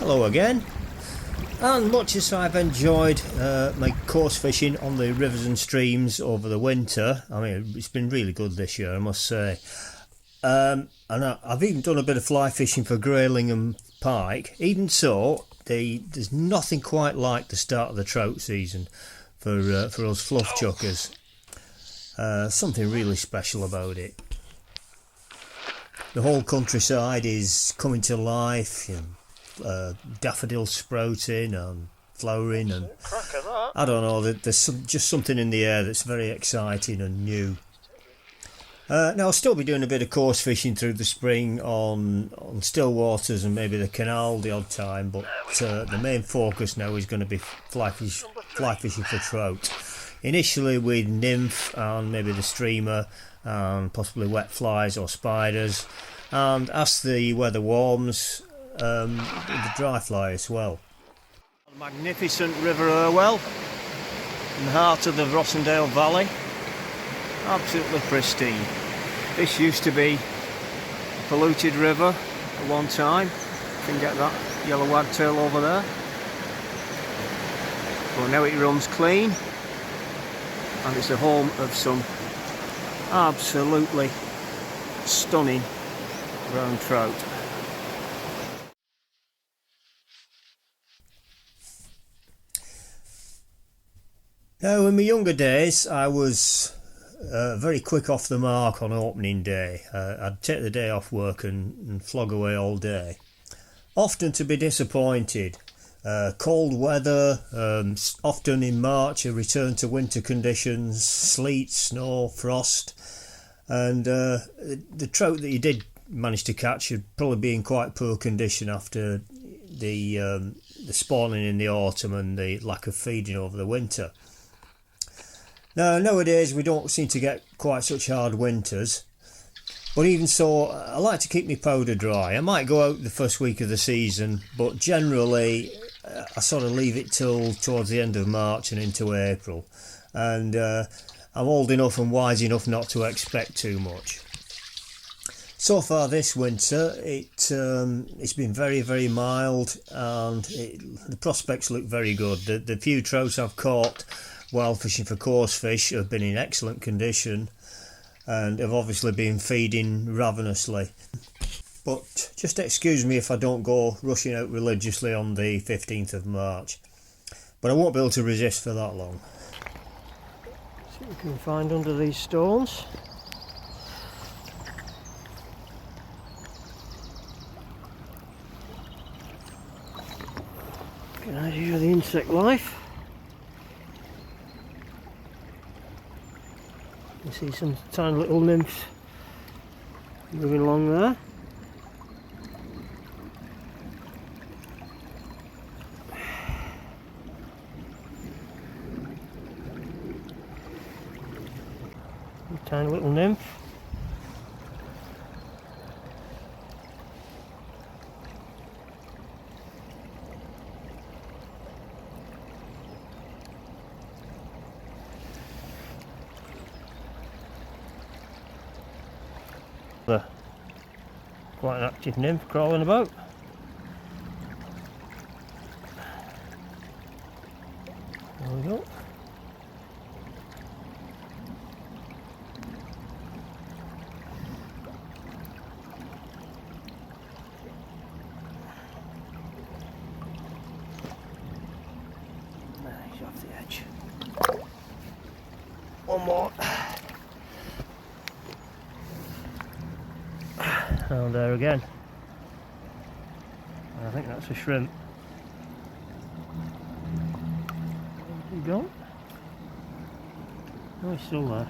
Hello again, and much as I've enjoyed my course fishing on the rivers and streams over the winter, I mean it's been really good this year I must say, and I've even done a bit of fly fishing for grayling and pike. Even so, there's nothing quite like the start of the trout season for us fluff chuckers. Something really special about it. The whole countryside is coming to life, daffodils sprouting and flowering, and I don't know, there's just something in the air that's very exciting and new. Now I'll still be doing a bit of course fishing through the spring on still waters and maybe the canal the odd time, but the main focus now is going to be fly fishing for trout. Initially with nymph and maybe the streamer and possibly wet flies or spiders, and as the weather warms, the dry fly as well. Magnificent River Irwell in the heart of the Rossendale Valley, absolutely pristine. This used to be a polluted river at one time. You can get that yellow wagtail over there, but now it runs clean and it's the home of some absolutely stunning brown trout. Now in my younger days I was very quick off the mark on opening day. I'd take the day off work and flog away all day, often to be disappointed. Cold weather, often in March a return to winter conditions, sleet, snow, frost, and the trout that you did manage to catch would probably be in quite poor condition after the spawning in the autumn and the lack of feeding over the winter. Now nowadays we don't seem to get quite such hard winters, but even so I like to keep my powder dry. I might go out the first week of the season, but generally I sort of leave it till towards the end of March and into April, and I'm old enough and wise enough not to expect too much. So far this winter it's been very, very mild, and the prospects look very good. The few trout I've caught while fishing for coarse fish have been in excellent condition and have obviously been feeding ravenously. But just excuse me if I don't go rushing out religiously on the 15th of March. But I won't be able to resist for that long. See what we can find under these stones. Get an idea of the insect life. You see some tiny little nymphs moving along there. Tiny little nymph. Quite an active nymph crawling about. There we go. He's off the edge. One more. Oh, there again. I think that's a shrimp. There you go. Oh, he's still there.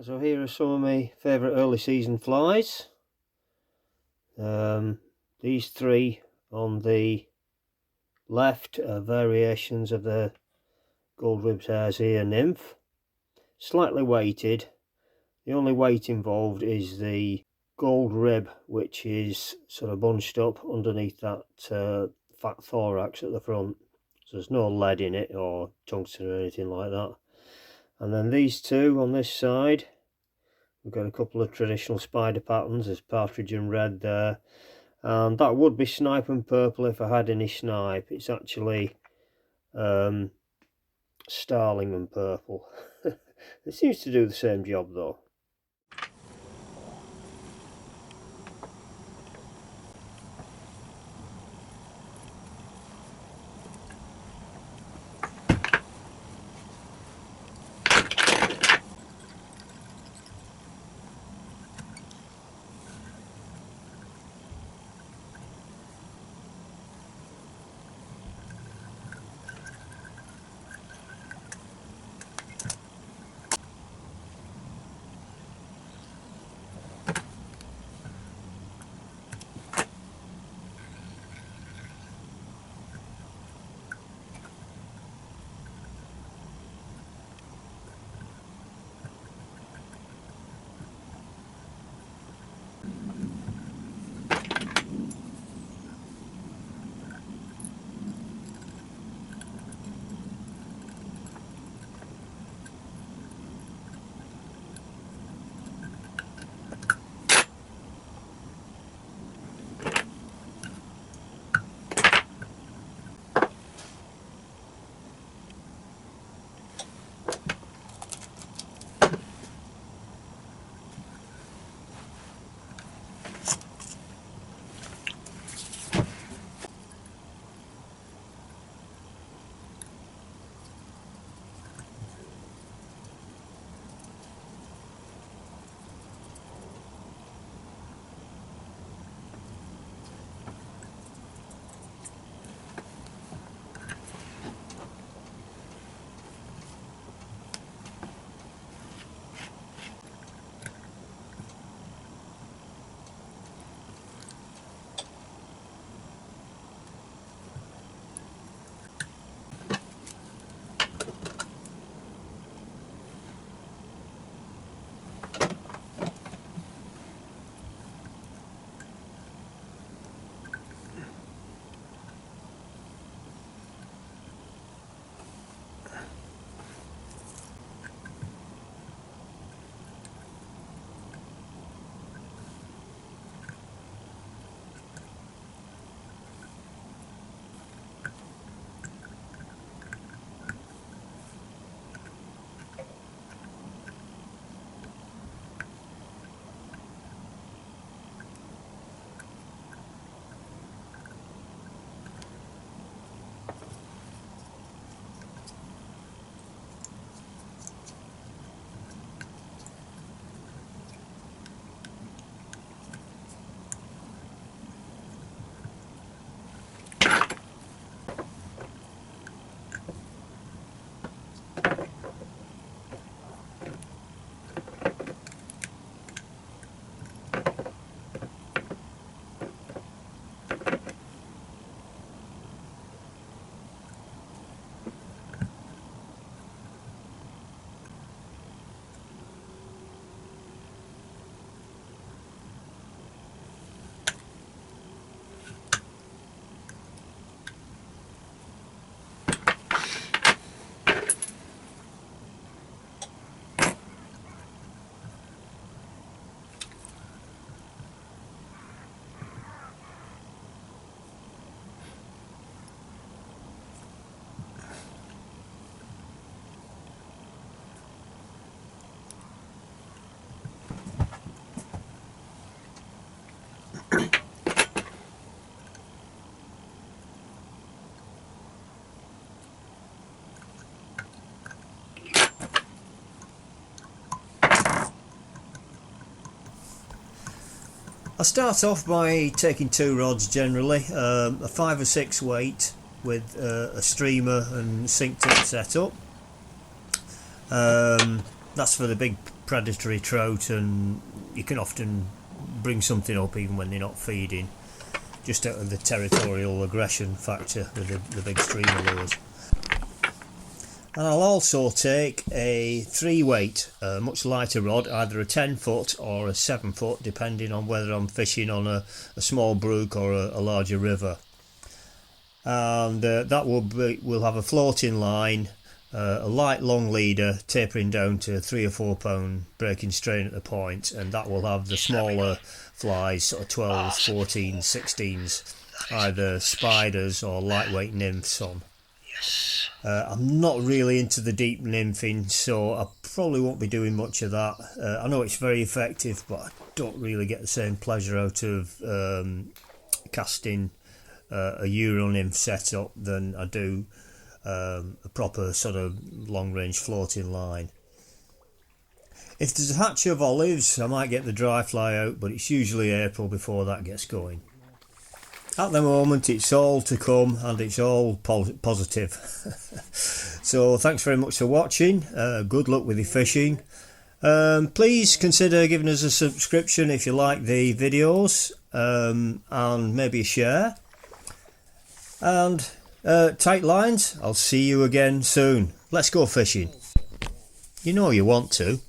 So here are some of my favourite early season flies. These three on the left are variations of the gold ribbed hare's ear nymph, slightly weighted. The only weight involved is the gold rib, which is sort of bunched up underneath that fat thorax at the front. So there's no lead in it or tungsten or anything like that. And then these two on this side, we've got a couple of traditional spider patterns. There's partridge and red there, and that would be snipe and purple if I had any snipe. It's actually starling and purple. It seems to do the same job though. I start off by taking two rods generally, a 5 or 6 weight with a streamer and sink tip setup. That's for the big predatory trout, and you can often bring something up even when they're not feeding, just out of the territorial aggression factor with the big streamer lures. And I'll also take a 3-weight, much lighter rod, either a 10-foot or a 7-foot, depending on whether I'm fishing on a small brook or a larger river. And that will have a floating line, a light long leader tapering down to 3 or 4 pound breaking strain at the point, and that will have the smaller flies, sort of 12s, 14s, 16s, either spiders or lightweight nymphs on. I'm not really into the deep nymphing, so I probably won't be doing much of that. I know it's very effective, but I don't really get the same pleasure out of casting a Euro nymph setup than I do a proper sort of long range floating line. If there's a hatch of olives, I might get the dry fly out, but it's usually April before that gets going. At the moment it's all to come and it's all positive. So thanks very much for watching. Good luck with your fishing. Please consider giving us a subscription if you like the videos, and maybe a share. And tight lines, I'll see you again soon. Let's go fishing. You know you want to.